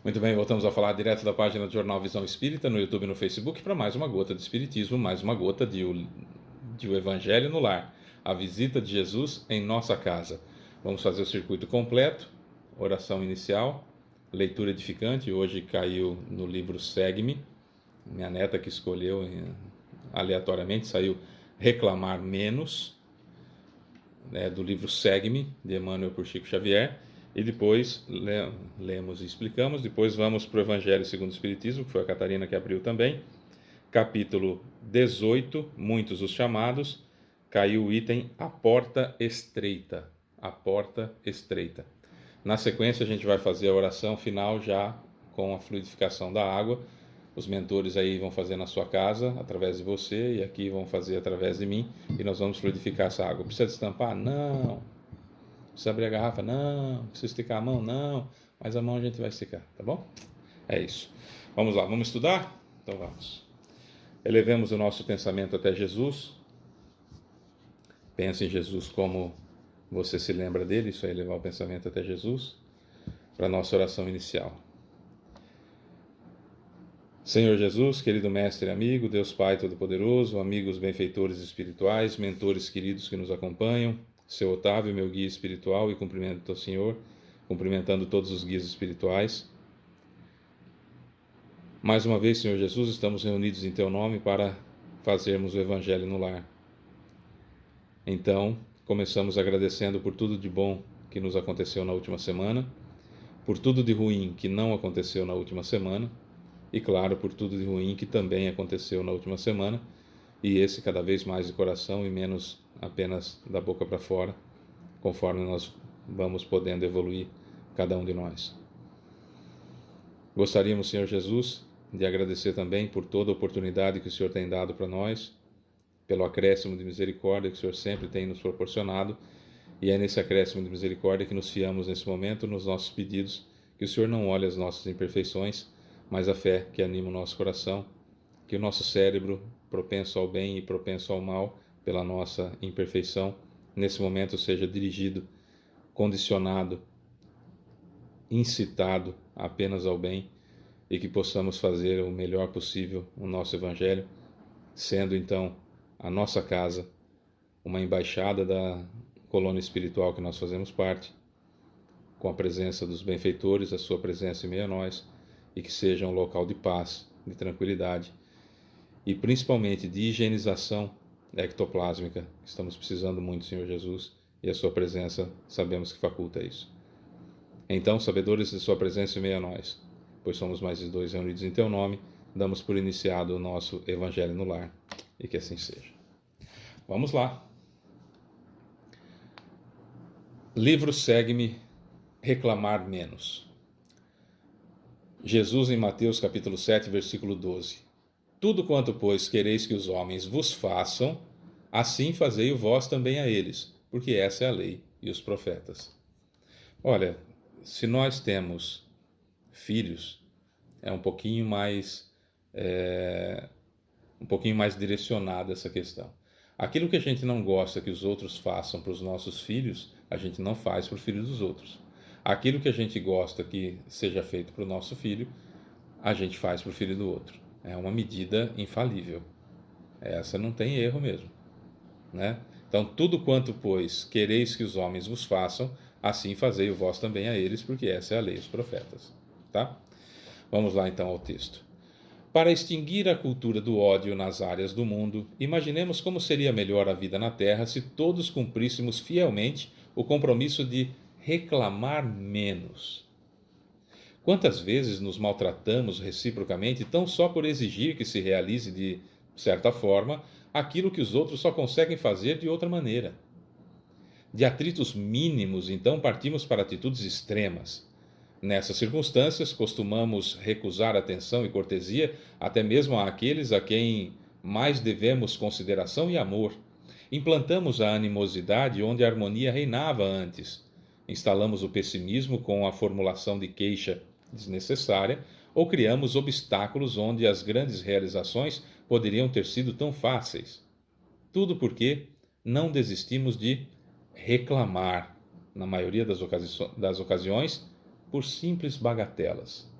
Muito bem, voltamos a falar direto da página do Jornal Visão Espírita, no YouTube e no Facebook, para mais uma gota de Espiritismo, mais uma gota de o Evangelho no Lar, a visita de Jesus em nossa casa. Vamos fazer o circuito completo, oração inicial, leitura edificante. Hoje caiu no livro Segue-me, minha neta que escolheu aleatoriamente, saiu Reclamar Menos, do livro Segue-me, de Emmanuel por Chico Xavier. E depois lemos e explicamos. Depois vamos para o Evangelho segundo o Espiritismo, que foi a Catarina que abriu também. Capítulo 18, muitos os chamados. Caiu o item A Porta Estreita. A Porta Estreita. Na sequência a gente vai fazer a oração final já com a fluidificação da água. Os mentores aí vão fazer na sua casa, através de você, e aqui vão fazer através de mim. E nós vamos fluidificar essa água. Precisa destampar? Não. Precisa abrir a garrafa? Não. Precisa esticar a mão? Não. Mas a mão a gente vai esticar, tá bom? É isso. Vamos lá, vamos estudar? Então vamos. Elevemos o nosso pensamento até Jesus. Pense em Jesus como você se lembra dele, isso é elevar o pensamento até Jesus, para a nossa oração inicial. Senhor Jesus, querido mestre e amigo, Deus Pai Todo-Poderoso, amigos benfeitores espirituais, mentores queridos que nos acompanham, seu Otávio, meu guia espiritual, e cumprimento ao Senhor, cumprimentando todos os guias espirituais. Mais uma vez, Senhor Jesus, estamos reunidos em Teu nome para fazermos o Evangelho no lar. Então, começamos agradecendo por tudo de bom que nos aconteceu na última semana, por tudo de ruim que não aconteceu na última semana, e claro, por tudo de ruim que também aconteceu na última semana, e esse cada vez mais de coração e menos apenas da boca para fora, conforme nós vamos podendo evoluir, cada um de nós. Gostaríamos, Senhor Jesus, de agradecer também por toda a oportunidade que o Senhor tem dado para nós, pelo acréscimo de misericórdia que o Senhor sempre tem nos proporcionado, e é nesse acréscimo de misericórdia que nos fiamos nesse momento, nos nossos pedidos, que o Senhor não olhe as nossas imperfeições, mas a fé que anima o nosso coração, que o nosso cérebro, propenso ao bem e propenso ao mal, pela nossa imperfeição, nesse momento seja dirigido, condicionado, incitado apenas ao bem, e que possamos fazer o melhor possível o nosso Evangelho, sendo então a nossa casa uma embaixada da colônia espiritual que nós fazemos parte, com a presença dos benfeitores, a sua presença em meio a nós, e que seja um local de paz, de tranquilidade e principalmente de higienização ectoplásmica. Estamos precisando muito, Senhor Jesus, e a sua presença sabemos que faculta isso. Então, sabedores de sua presença em meio a nós, pois somos mais de dois reunidos em teu nome, damos por iniciado o nosso Evangelho no lar, e que assim seja. Vamos lá. Livro Segue-me, Reclamar Menos. Jesus em Mateus capítulo 7, versículo 12. Tudo quanto, pois, quereis que os homens vos façam, assim fazei vós também a eles, porque essa é a lei e os profetas. Olha, se nós temos filhos, é um pouquinho mais direcionada essa questão. Aquilo que a gente não gosta que os outros façam para os nossos filhos, a gente não faz para o filho dos outros. Aquilo que a gente gosta que seja feito para o nosso filho, a gente faz para o filho do outro. É uma medida infalível. Essa não tem erro mesmo, né? Então, tudo quanto, pois, quereis que os homens vos façam, assim fazei o vós também a eles, porque essa é a lei dos profetas. Tá? Vamos lá então ao texto. Para extinguir a cultura do ódio nas áreas do mundo, imaginemos como seria melhor a vida na Terra se todos cumpríssemos fielmente o compromisso de reclamar menos. Quantas vezes nos maltratamos reciprocamente tão só por exigir que se realize de certa forma aquilo que os outros só conseguem fazer de outra maneira? De atritos mínimos, então, partimos para atitudes extremas. Nessas circunstâncias, costumamos recusar atenção e cortesia até mesmo àqueles a quem mais devemos consideração e amor. Implantamos a animosidade onde a harmonia reinava antes. Instalamos o pessimismo com a formulação de queixa desnecessária, ou criamos obstáculos onde as grandes realizações poderiam ter sido tão fáceis. Tudo porque não desistimos de reclamar, na maioria das ocasiões, por simples bagatelas.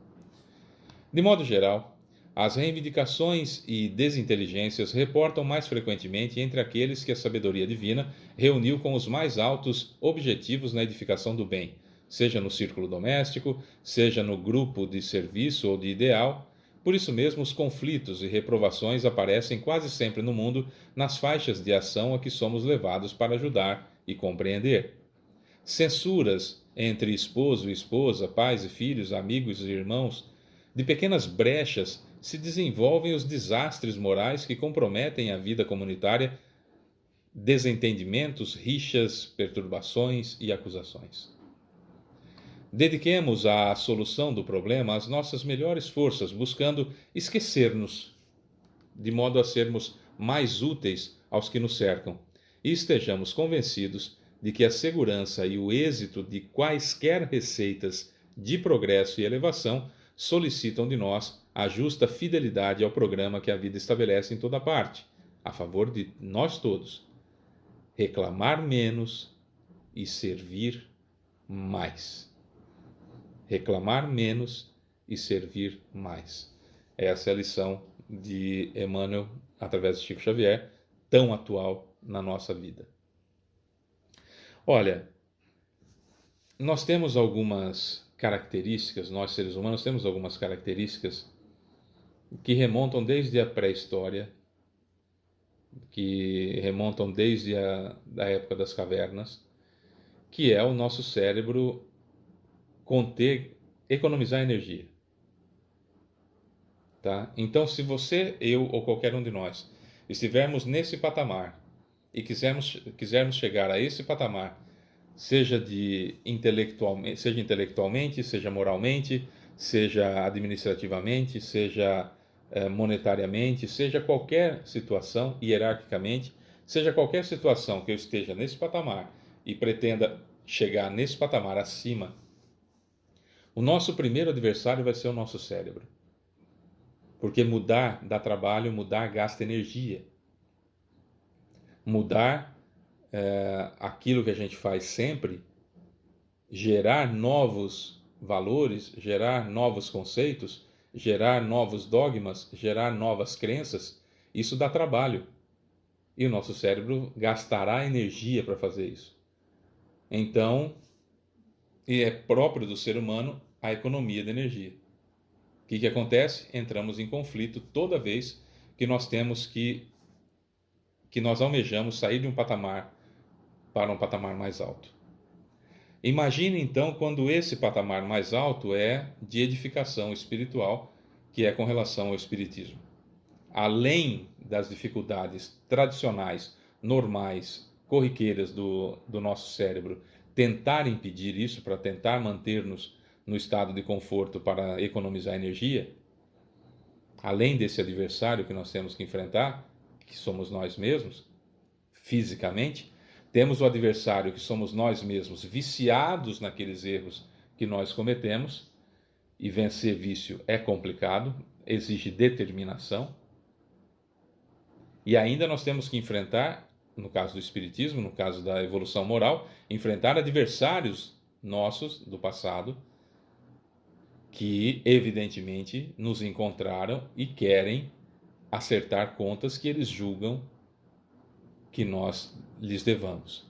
De modo geral, as reivindicações e desinteligências reportam mais frequentemente entre aqueles que a sabedoria divina reuniu com os mais altos objetivos na edificação do bem, seja no círculo doméstico, seja no grupo de serviço ou de ideal. Por isso mesmo, os conflitos e reprovações aparecem quase sempre no mundo nas faixas de ação a que somos levados para ajudar e compreender. Censuras entre esposo e esposa, pais e filhos, amigos e irmãos, de pequenas brechas se desenvolvem os desastres morais que comprometem a vida comunitária, desentendimentos, rixas, perturbações e acusações. Dediquemos à solução do problema as nossas melhores forças, buscando esquecer-nos, de modo a sermos mais úteis aos que nos cercam, e estejamos convencidos de que a segurança e o êxito de quaisquer receitas de progresso e elevação solicitam de nós a justa fidelidade ao programa que a vida estabelece em toda parte, a favor de nós todos. Reclamar menos e servir mais. Reclamar menos e servir mais. Essa é a lição de Emmanuel, através de Chico Xavier, tão atual na nossa vida. Olha, nós temos algumas características, nós seres humanos temos algumas características que remontam desde a pré-história, que remontam desde a época das cavernas, que é o nosso cérebro economizar energia. Tá? Então, se você, eu ou qualquer um de nós estivermos nesse patamar e quisermos chegar a esse patamar, seja intelectualmente, seja moralmente, seja administrativamente, seja monetariamente, seja qualquer situação, hierarquicamente, seja qualquer situação que eu esteja nesse patamar e pretenda chegar nesse patamar acima, o nosso primeiro adversário vai ser o nosso cérebro. Porque mudar dá trabalho, mudar gasta energia. Mudar aquilo que a gente faz sempre, gerar novos valores, gerar novos conceitos, gerar novos dogmas, gerar novas crenças, isso dá trabalho. E o nosso cérebro gastará energia para fazer isso. Então, e é próprio do ser humano a economia de energia. O que acontece? Entramos em conflito toda vez que nós temos que nós almejamos sair de um patamar para um patamar mais alto. Imagine então quando esse patamar mais alto é de edificação espiritual, que é com relação ao espiritismo. Além das dificuldades tradicionais, normais, corriqueiras do nosso cérebro, tentar impedir isso, para tentar manter-nos no estado de conforto para economizar energia, além desse adversário que nós temos que enfrentar, que somos nós mesmos, fisicamente, temos o adversário que somos nós mesmos, viciados naqueles erros que nós cometemos, e vencer vício é complicado, exige determinação, e ainda nós temos que enfrentar, no caso do espiritismo, no caso da evolução moral, enfrentar adversários nossos do passado, que evidentemente nos encontraram e querem acertar contas que eles julgam que nós lhes devamos,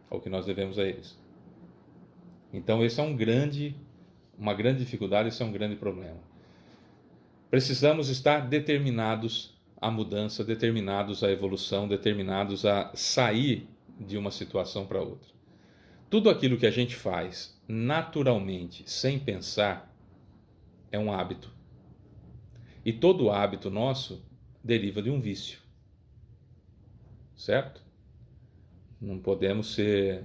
ou que nós devemos a eles. Então esse é uma grande dificuldade, esse é um grande problema. Precisamos estar determinados à mudança, determinados à evolução, determinados a sair de uma situação para outra. Tudo aquilo que a gente faz naturalmente, sem pensar, é um hábito. E todo hábito nosso deriva de um vício. Certo? Não podemos ser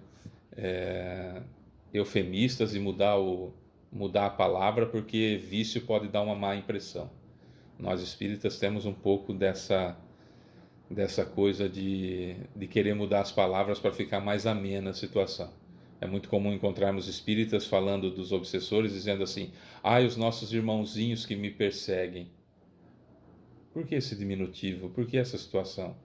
eufemistas e mudar a palavra, porque vício pode dar uma má impressão. Nós espíritas temos um pouco dessa coisa de querer mudar as palavras para ficar mais amena a situação. É muito comum encontrarmos espíritas falando dos obsessores, dizendo assim: os nossos irmãozinhos que me perseguem. Por que esse diminutivo? Por que essa situação?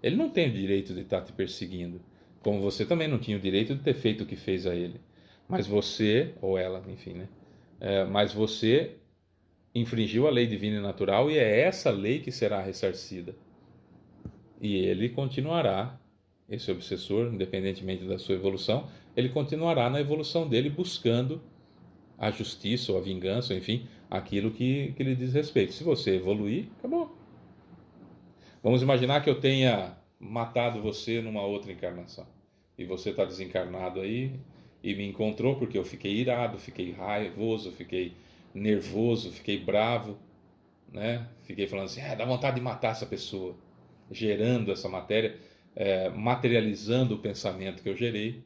Ele não tem o direito de estar te perseguindo, como você também não tinha o direito de ter feito o que fez a ele. Mas você, ou ela, enfim, né? Mas você infringiu a lei divina e natural e é essa lei que será ressarcida. E ele continuará, esse obsessor, independentemente da sua evolução, ele continuará na evolução dele buscando a justiça ou a vingança, ou enfim, aquilo que lhe diz respeito. Se você evoluir, acabou. Vamos imaginar que eu tenha matado você numa outra encarnação. E você está desencarnado aí e me encontrou porque eu fiquei irado, fiquei raivoso, fiquei nervoso, fiquei bravo, né? Fiquei falando assim, dá vontade de matar essa pessoa, gerando essa matéria, materializando o pensamento que eu gerei.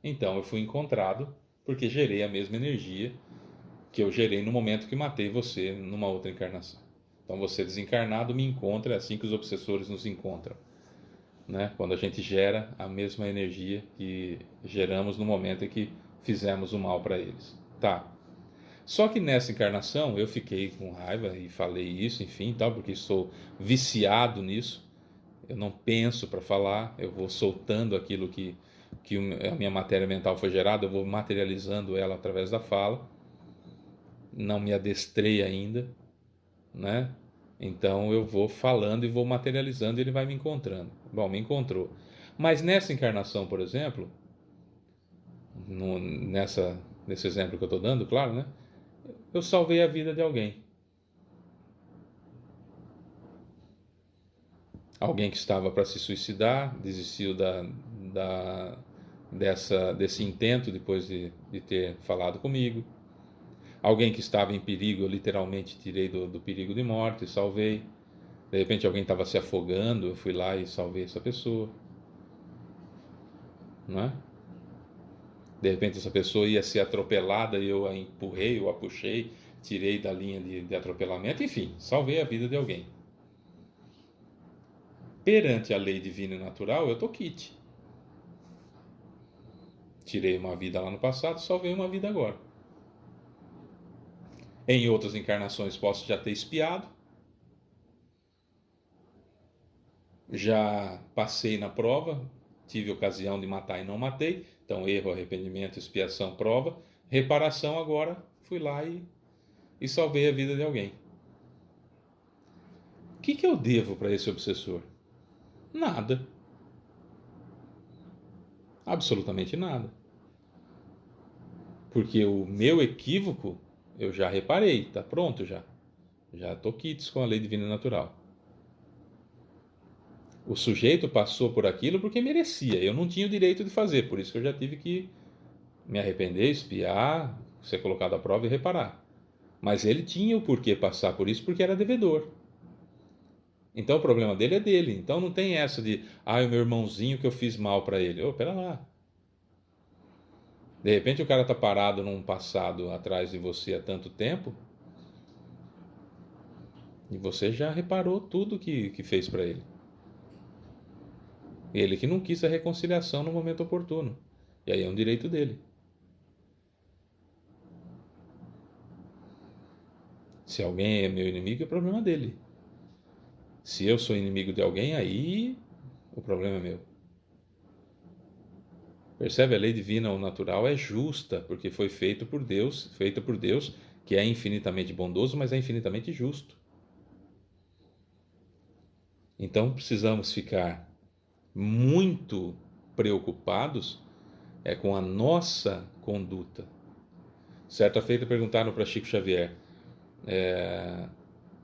Então eu fui encontrado porque gerei a mesma energia que eu gerei no momento que matei você numa outra encarnação. Então você desencarnado me encontra, é assim que os obsessores nos encontram, né? Quando a gente gera a mesma energia que geramos no momento em que fizemos o mal para eles. Tá. Só que nessa encarnação eu fiquei com raiva e falei isso, enfim, tal, porque estou viciado nisso. Eu não penso para falar, eu vou soltando aquilo que a minha matéria mental foi gerada, eu vou materializando ela através da fala. Não me adestrei ainda, né? Então eu vou falando e vou materializando e ele vai me encontrando. Bom, me encontrou. Mas nessa encarnação, por exemplo, nesse exemplo que eu estou dando, claro, né? Eu salvei a vida de alguém. Alguém que estava para se suicidar, desistiu desse intento depois de ter falado comigo. Alguém que estava em perigo, eu literalmente tirei do perigo de morte, salvei. De repente alguém estava se afogando, eu fui lá e salvei essa pessoa. Não é? De repente essa pessoa ia ser atropelada e eu a empurrei, eu a puxei, tirei da linha de atropelamento, enfim, salvei a vida de alguém. Perante a lei divina e natural, eu tô quite. Tirei uma vida lá no passado, salvei uma vida agora. Em outras encarnações posso já ter espiado, já passei na prova, tive ocasião de matar e não matei, então erro, arrependimento, expiação, prova, reparação agora, fui lá e salvei a vida de alguém. O que eu devo para esse obsessor? Nada. Absolutamente nada. Porque o meu equívoco eu já reparei, está pronto já. Já estou quites com a lei divina e natural. O sujeito passou por aquilo porque merecia. Eu não tinha o direito de fazer, por isso que eu já tive que me arrepender, espiar, ser colocado à prova e reparar. Mas ele tinha o porquê passar por isso porque era devedor. Então o problema dele é dele. Então não tem essa de, o meu irmãozinho que eu fiz mal para ele. Pera lá. De repente o cara está parado num passado atrás de você há tanto tempo e você já reparou tudo que fez para ele. Ele que não quis a reconciliação no momento oportuno. E aí é um direito dele. Se alguém é meu inimigo, é problema dele. Se eu sou inimigo de alguém, aí o problema é meu. Percebe? A lei divina ou natural é justa, porque foi feita por Deus, que é infinitamente bondoso, mas é infinitamente justo. Então precisamos ficar muito preocupados com a nossa conduta. Certa feita perguntaram para Chico Xavier,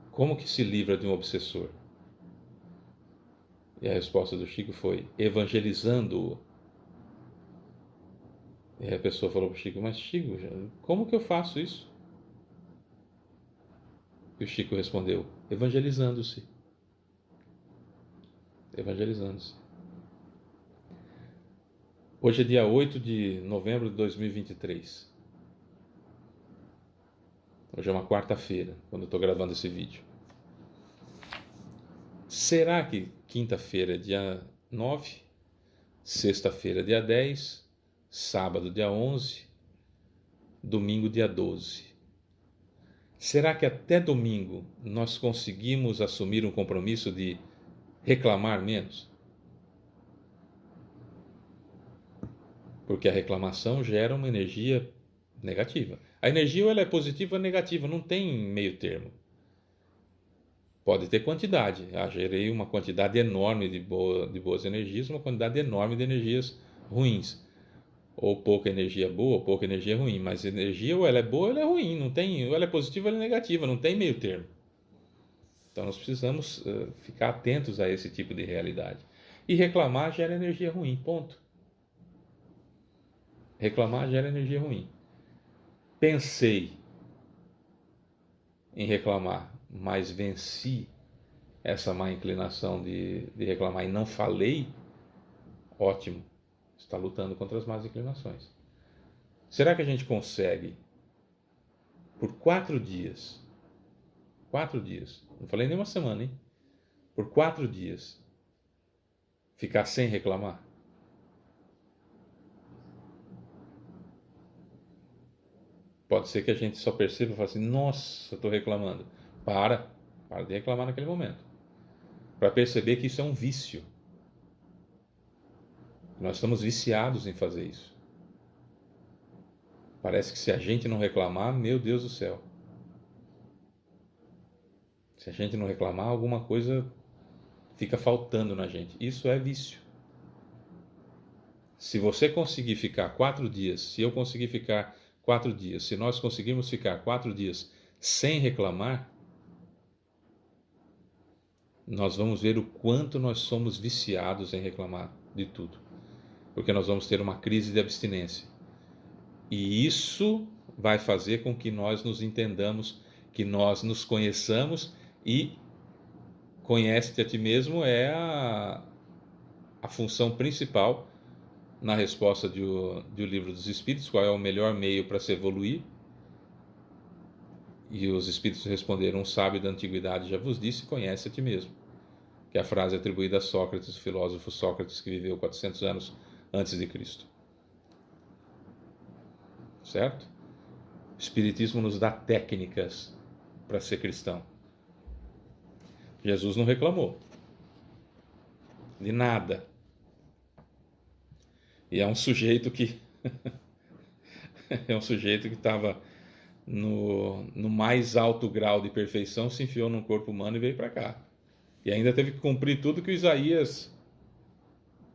como que se livra de um obsessor? E a resposta do Chico foi, evangelizando-o. E a pessoa falou para o Chico, mas Chico, como que eu faço isso? E o Chico respondeu, evangelizando-se. Evangelizando-se. Hoje é dia 8 de novembro de 2023. Hoje é uma quarta-feira, quando eu estou gravando esse vídeo. Será que quinta-feira é dia 9? Sexta-feira, dia 10? Sábado, dia 11? Domingo, dia 12? Será que até domingo nós conseguimos assumir um compromisso de reclamar menos? Porque a reclamação gera uma energia Negativa. A energia ou ela é positiva ou negativa, não tem meio termo. Pode ter quantidade. Gerei uma quantidade enorme de boas energias, uma quantidade enorme de energias ruins. Ou pouca energia boa, ou pouca energia ruim. Mas energia ou ela é boa ou ela é ruim. Não tem, ou ela é positiva ou ela é negativa, não tem meio termo. Então nós precisamos ficar atentos a esse tipo de realidade. E reclamar gera energia ruim, ponto. Reclamar gera energia ruim. Pensei em reclamar, mas venci essa má inclinação de reclamar e não falei, ótimo, está lutando contra as más inclinações. Será que a gente consegue, por 4 dias, não falei nem uma semana, hein? Por 4 dias, ficar sem reclamar? Pode ser que a gente só perceba e fale assim, nossa, estou reclamando. Para de reclamar naquele momento. Para perceber que isso é um vício. Nós estamos viciados em fazer isso. Parece que se a gente não reclamar, meu Deus do céu. Se a gente não reclamar, alguma coisa fica faltando na gente. Isso é vício. Se você conseguir ficar 4 dias, se eu conseguir ficar 4 dias, se nós conseguirmos ficar 4 dias sem reclamar, nós vamos ver o quanto nós somos viciados em reclamar de tudo. Porque nós vamos ter uma crise de abstinência. E isso vai fazer com que nós nos entendamos, que nós nos conheçamos, e conhece-te a ti mesmo é a função principal na resposta do Livro dos Espíritos, qual é o melhor meio para se evoluir. E os Espíritos responderam, um sábio da antiguidade já vos disse, conhece a ti mesmo. Que é a frase atribuída a Sócrates, o filósofo Sócrates, que viveu 400 anos antes de Cristo. Certo? O Espiritismo nos dá técnicas para ser cristão. Jesus não reclamou de nada. E é um sujeito que estava no mais alto grau de perfeição, se enfiou num corpo humano e veio para cá. E ainda teve que cumprir tudo que o Isaías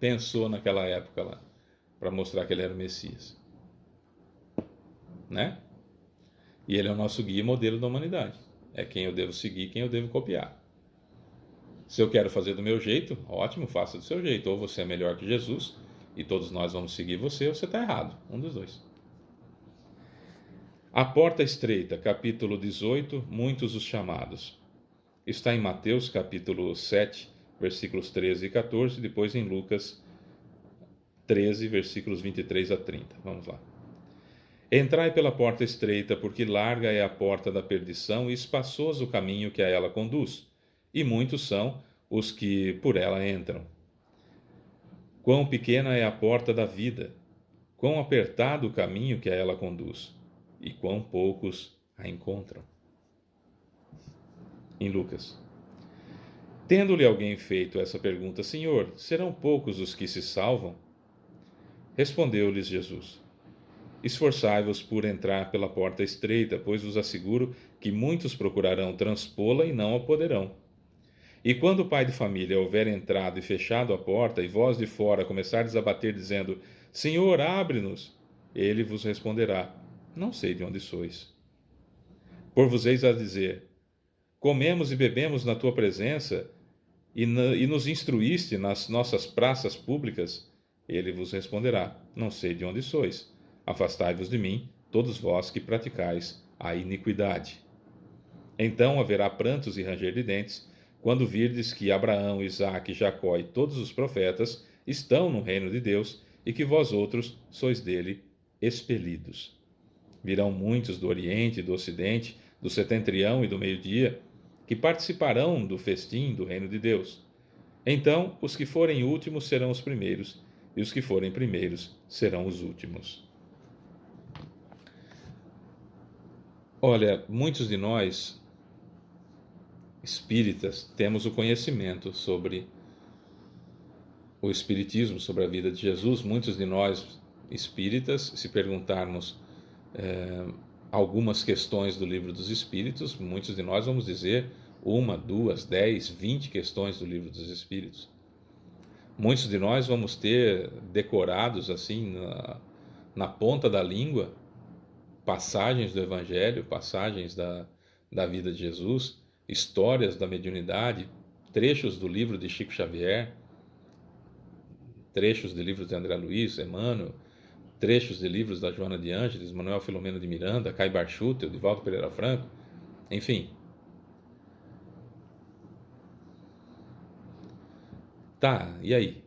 pensou naquela época lá, para mostrar que ele era o Messias. Né? E ele é o nosso guia e modelo da humanidade. É quem eu devo seguir, quem eu devo copiar. Se eu quero fazer do meu jeito, ótimo, faça do seu jeito. Ou você é melhor que Jesus e todos nós vamos seguir você, ou você está errado. Um dos dois. A porta estreita, capítulo 18, muitos os chamados. Está em Mateus, capítulo 7, versículos 13 e 14, depois em Lucas 13, versículos 23 a 30. Vamos lá. Entrai pela porta estreita, porque larga é a porta da perdição e espaçoso o caminho que a ela conduz, e muitos são os que por ela entram. Quão pequena é a porta da vida, quão apertado o caminho que a ela conduz, e quão poucos a encontram. Em Lucas. Tendo-lhe alguém feito essa pergunta, Senhor, serão poucos os que se salvam? Respondeu-lhes Jesus, esforçai-vos por entrar pela porta estreita, pois vos asseguro que muitos procurarão transpô-la e não a poderão. E quando o pai de família houver entrado e fechado a porta, e vós de fora começardes a bater, dizendo, Senhor, abre-nos, ele vos responderá, não sei de onde sois. Por-vos-eis a dizer, comemos e bebemos na tua presença, e nos instruíste nas nossas praças públicas, ele vos responderá, não sei de onde sois. Afastai-vos de mim, todos vós que praticais a iniquidade. Então haverá prantos e ranger de dentes, quando virdes que Abraão, Isaque, Jacó e todos os profetas estão no reino de Deus, e que vós outros sois dele expelidos. Virão muitos do Oriente e do Ocidente, do setentrião e do meio-dia, que participarão do festim do reino de Deus. Então os que forem últimos serão os primeiros, e os que forem primeiros serão os últimos. Olha, muitos de nós, espíritas, temos o conhecimento sobre o espiritismo, sobre a vida de Jesus. Muitos de nós, espíritas, se perguntarmos algumas questões do Livro dos Espíritos. Muitos de nós vamos dizer 1, 2, 10, 20 questões do Livro dos Espíritos. Muitos de nós vamos ter decorados assim na ponta da língua passagens do Evangelho, passagens da vida de Jesus, histórias da mediunidade, trechos do livro de Chico Xavier, trechos de livros de André Luiz, Emmanuel, trechos de livros da Joana de Ângeles, Manuel Filomeno de Miranda, Caibar Schutel, Divaldo Pereira Franco, enfim. Tá, e aí?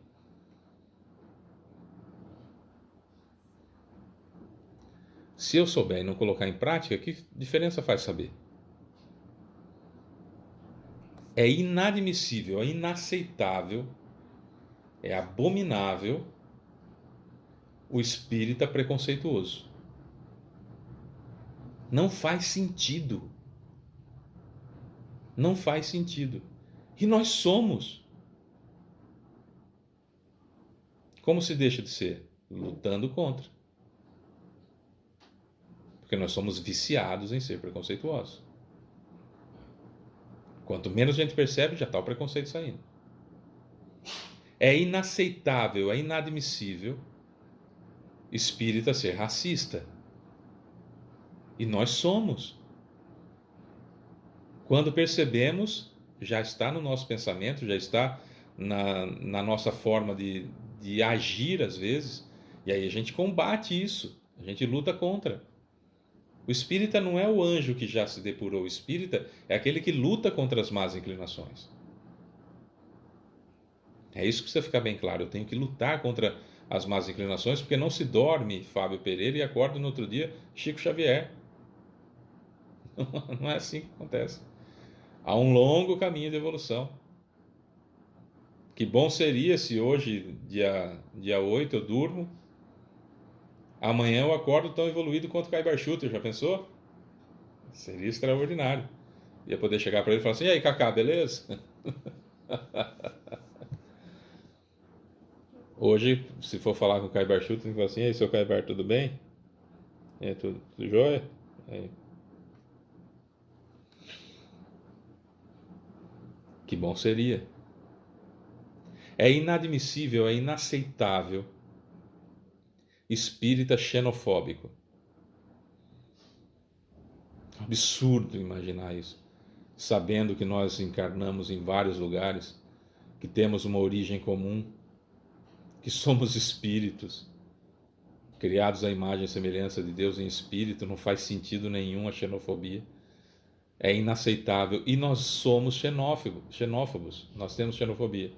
Se eu souber e não colocar em prática, que diferença faz saber? É inadmissível, é inaceitável, é abominável o espírita preconceituoso. Não faz sentido. Não faz sentido. E nós somos. Como se deixa de ser? Lutando contra. Porque nós somos viciados em ser preconceituosos. Quanto menos a gente percebe, já está o preconceito saindo. É inaceitável, é inadmissível espírita ser racista. E nós somos. Quando percebemos, já está no nosso pensamento, já está na nossa forma de agir às vezes, e aí a gente combate isso, a gente luta contra. O espírita não é o anjo que já se depurou, o espírita é aquele que luta contra as más inclinações. É isso que precisa ficar bem claro, eu tenho que lutar contra as más inclinações, porque não se dorme Fábio Pereira e acorda no outro dia Chico Xavier. Não é assim que acontece. Há um longo caminho de evolução. Que bom seria se hoje, dia 8, eu durmo, amanhã eu acordo tão evoluído quanto o Caibar Schutel, já pensou? Seria extraordinário. Ia poder chegar para ele e falar assim: e aí, Cacá, beleza? Hoje, se for falar com o Caibar Schutel, tem que falar assim: e aí, seu Caibar, tudo bem? Tudo jóia? Que bom seria. É inadmissível, é inaceitável espírita xenofóbico. Absurdo imaginar isso. Sabendo que nós encarnamos em vários lugares, que temos uma origem comum, que somos espíritos, criados à imagem e semelhança de Deus em espírito, não faz sentido nenhum a xenofobia. É inaceitável. E nós somos xenófobos. Nós temos xenofobia.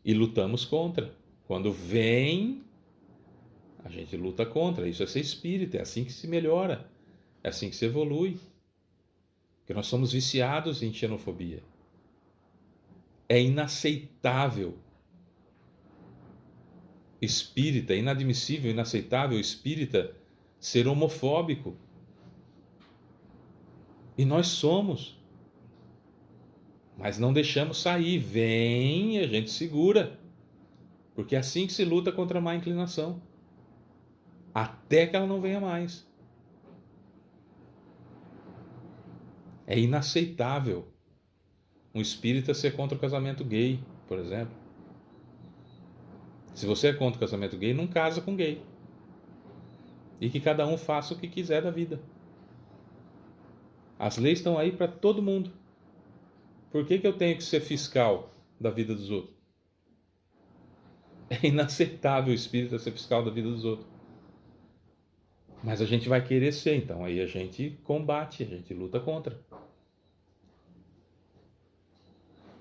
E lutamos contra. Quando vem, a gente luta contra. Isso é ser espírita, é assim que se melhora, é assim que se evolui. Porque nós somos viciados em xenofobia. É inaceitável espírita, inadmissível, inaceitável espírita ser homofóbico. E nós somos. Mas não deixamos sair. Vem e a gente segura. Porque é assim que se luta contra a má inclinação. Até que ela não venha mais. É inaceitável um espírita ser contra o casamento gay, por exemplo. Se você é contra o casamento gay, não casa com gay. E que cada um faça o que quiser da vida. As leis estão aí para todo mundo. Por que eu tenho que ser fiscal da vida dos outros? É inaceitável o espírita ser fiscal da vida dos outros. Mas a gente vai querer ser, então aí a gente combate, a gente luta contra.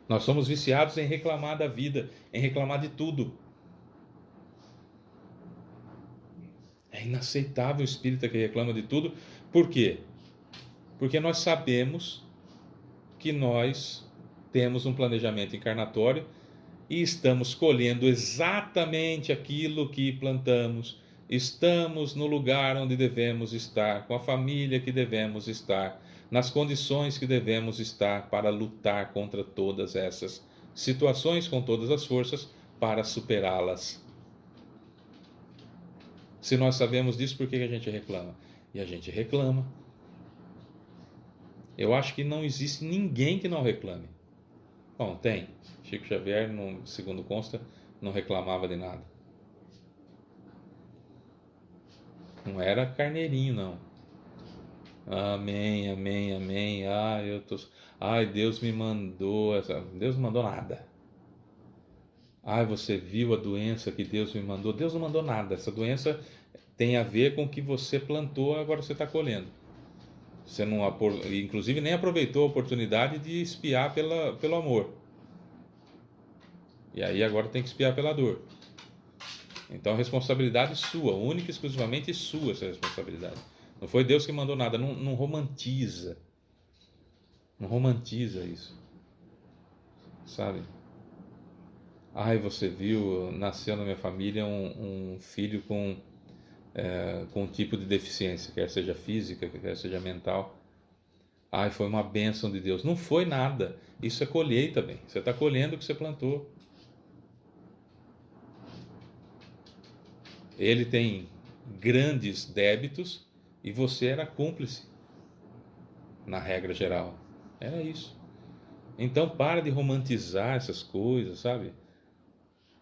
Nós somos viciados em reclamar da vida, em reclamar de tudo. É inaceitável o espírita que reclama de tudo. Por quê? Porque nós sabemos que nós temos um planejamento encarnatório e estamos colhendo exatamente aquilo que plantamos. Estamos no lugar onde devemos estar, com a família que devemos estar, nas condições que devemos estar para lutar contra todas essas situações com todas as forças para superá-las. Se nós sabemos disso, por que a gente reclama? E a gente reclama. Eu acho que não existe ninguém que não reclame. Bom, tem. Chico Xavier, segundo consta, não reclamava de nada. Não era carneirinho, não. Amém, amém, amém. Ai, Deus me mandou. Deus não mandou nada. Ai, você viu a doença que Deus me mandou? Deus não mandou nada. Essa doença tem a ver com o que você plantou, agora você está colhendo. Você não, inclusive, nem aproveitou a oportunidade de espiar pelo amor. E aí agora tem que espiar pela dor. Então, responsabilidade sua, única e exclusivamente sua essa responsabilidade. Não foi Deus que mandou nada. Não romantiza. Não romantiza isso. Sabe? Ai, você viu, nasceu na minha família um filho com um tipo de deficiência, quer seja física, quer seja mental. Ai, foi uma bênção de Deus. Não foi nada. Isso é colheita, bem. Você está colhendo o que você plantou. Ele tem grandes débitos e você era cúmplice, na regra geral. Era isso. Então, para de romantizar essas coisas, sabe?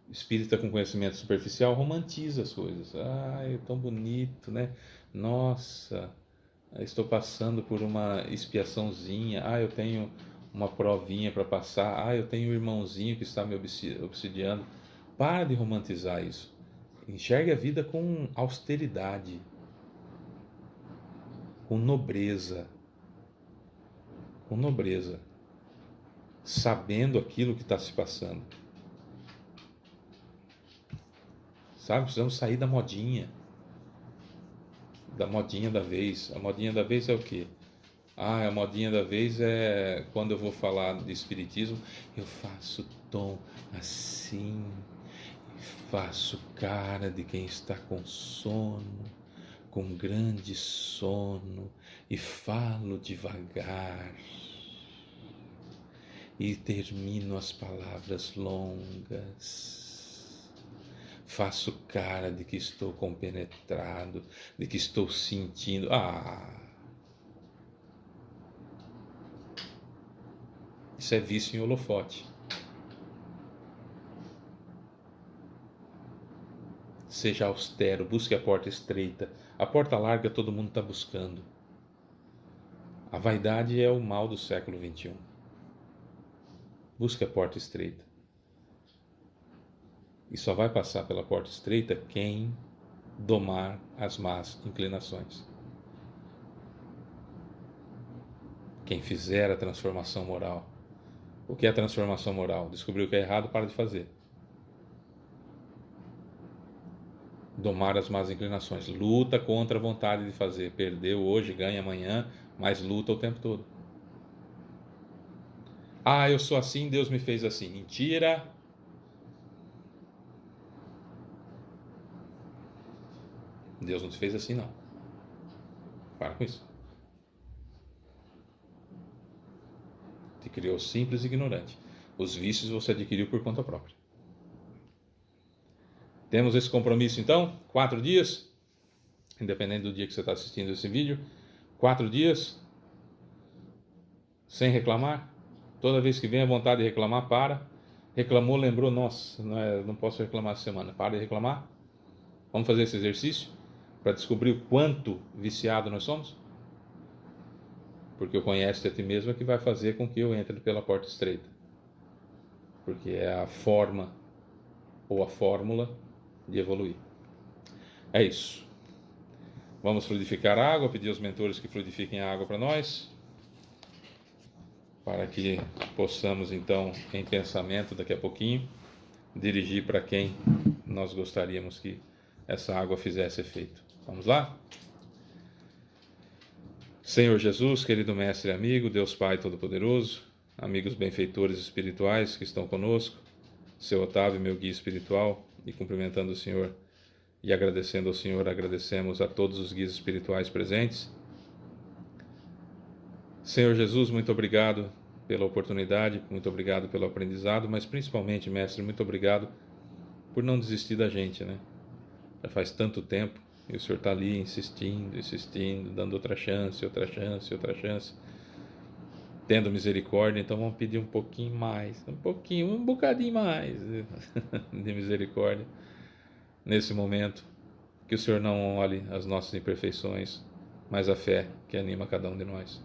Espírita com conhecimento superficial romantiza as coisas. É tão bonito, né? Nossa, estou passando por uma expiaçãozinha. Eu tenho uma provinha para passar. Eu tenho um irmãozinho que está me obsidiando. Para de romantizar isso. Enxergue a vida com austeridade, com nobreza, sabendo aquilo que está se passando. Sabe, precisamos sair da modinha da vez. A modinha da vez é o quê? A modinha da vez é quando eu vou falar de espiritismo, eu faço tom assim, faço cara de quem está com sono, com grande sono, e falo devagar, e termino as palavras longas. Faço cara de que estou compenetrado, de que estou sentindo. Isso é vício em holofote. Seja austero, busque a porta estreita. A porta larga todo mundo está buscando. A vaidade é o mal do século XXI. Busque a porta estreita. E só vai passar pela porta estreita quem domar as más inclinações. Quem fizer a transformação moral. O que é a transformação moral? Descobriu o que é errado, para de fazer. Domar as más inclinações. Luta contra a vontade de fazer. Perdeu hoje, ganha amanhã, mas luta o tempo todo. Eu sou assim, Deus me fez assim. Mentira! Deus não te fez assim, não. Para com isso. Te criou simples e ignorante. Os vícios você adquiriu por conta própria. Temos esse compromisso, então? 4 dias. Independente do dia que você está assistindo esse vídeo. 4 dias. Sem reclamar. Toda vez que vem a vontade de reclamar, para. Reclamou, lembrou, nossa, não posso reclamar essa semana. Para de reclamar. Vamos fazer esse exercício para descobrir o quanto viciado nós somos? Porque o conhece a ti mesmo é que vai fazer com que eu entre pela porta estreita. Porque é a forma ou a fórmula de evoluir. É isso. Vamos fluidificar a água, pedir aos mentores que fluidifiquem a água para nós, para que possamos então, em pensamento, daqui a pouquinho, dirigir para quem nós gostaríamos que essa água fizesse efeito. Vamos lá? Senhor Jesus, querido Mestre e amigo, Deus Pai Todo-Poderoso, amigos benfeitores espirituais que estão conosco, seu Otávio, meu guia espiritual, e cumprimentando o Senhor e agradecendo ao Senhor, agradecemos a todos os guias espirituais presentes. Senhor Jesus, muito obrigado pela oportunidade, muito obrigado pelo aprendizado, mas principalmente, Mestre, muito obrigado por não desistir da gente, né? Já faz tanto tempo E o Senhor está ali insistindo, insistindo, dando outra chance, outra chance, outra chance, tendo misericórdia. Então vamos pedir um pouquinho mais, um bocadinho mais de misericórdia nesse momento. Que o Senhor não olhe as nossas imperfeições, mas a fé que anima cada um de nós.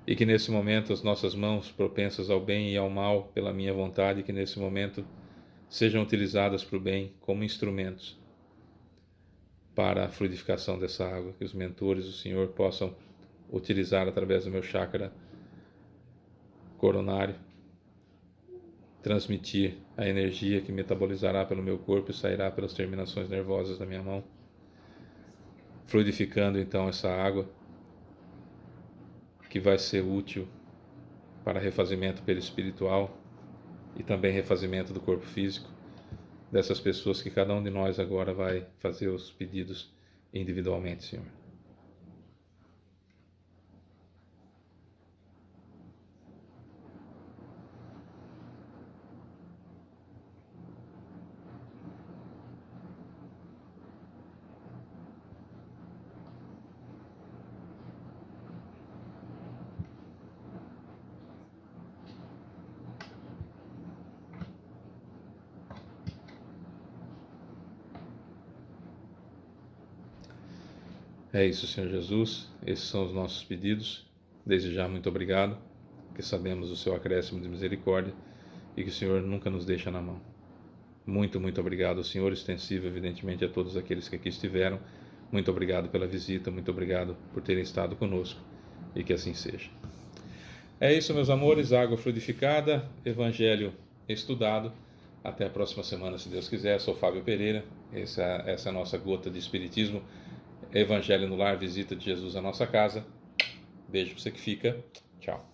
E que nesse momento as nossas mãos propensas ao bem e ao mal pela minha vontade, que nesse momento sejam utilizadas para o bem como instrumentos para a fluidificação dessa água, que os mentores do Senhor possam utilizar através do meu chakra coronário, transmitir a energia que metabolizará pelo meu corpo e sairá pelas terminações nervosas da minha mão, fluidificando então essa água que vai ser útil para refazimento perispiritual e também refazimento do corpo físico dessas pessoas que cada um de nós agora vai fazer os pedidos individualmente, Senhor. É isso, Senhor Jesus. Esses são os nossos pedidos. Desde já, muito obrigado, que sabemos o seu acréscimo de misericórdia e que o Senhor nunca nos deixa na mão. Muito, muito obrigado, Senhor, extensivo, evidentemente, a todos aqueles que aqui estiveram. Muito obrigado pela visita, muito obrigado por terem estado conosco e que assim seja. É isso, meus amores. Água fluidificada, Evangelho estudado. Até a próxima semana, se Deus quiser. Sou Fábio Pereira. Essa é a nossa gota de Espiritismo. Evangelho no Lar, visita de Jesus à nossa casa. Beijo para você que fica. Tchau.